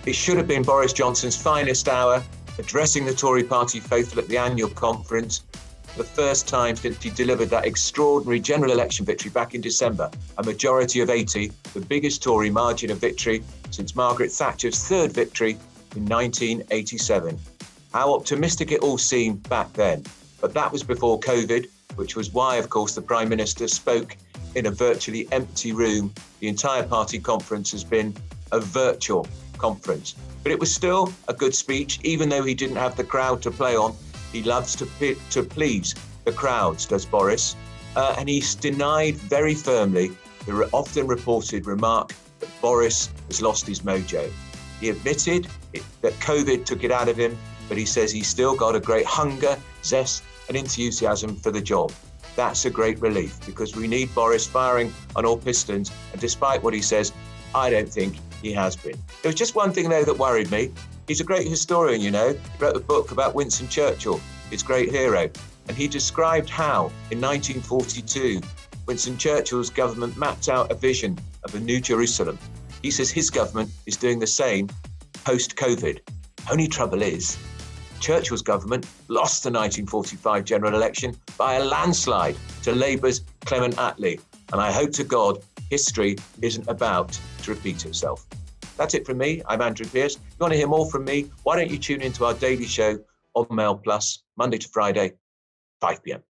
It should have been Boris Johnson's finest hour, addressing the Tory party faithful at the annual conference, for the first time since he delivered that extraordinary general election victory back in December, a majority of 80, the biggest Tory margin of victory since Margaret Thatcher's third victory in 1987. How optimistic it all seemed back then. But that was before COVID, which was why, of course, the Prime Minister spoke in a virtually empty room. The entire party conference has been a virtual conference. But it was still a good speech, even though he didn't have the crowd to play on. He loves to please the crowds, does Boris. And he's denied very firmly the often reported remark that Boris has lost his mojo. He admitted that COVID took it out of him, but he says he's still got a great hunger, zest and enthusiasm for the job. That's a great relief, because we need Boris firing on all pistons, and despite what he says, I don't think he has been. There was just one thing, though, that worried me. He's a great historian, you know. He wrote a book about Winston Churchill, his great hero, and he described how, in 1942, Winston Churchill's government mapped out a vision of a new Jerusalem. He says his government is doing the same post-COVID. Only trouble is, Churchill's government lost the 1945 general election by a landslide to Labour's Clement Attlee. And I hope to God history isn't about to repeat itself. That's it from me. I'm Andrew Pearce. If you want to hear more from me, why don't you tune into our daily show on Mail Plus, Monday to Friday, 5 p.m.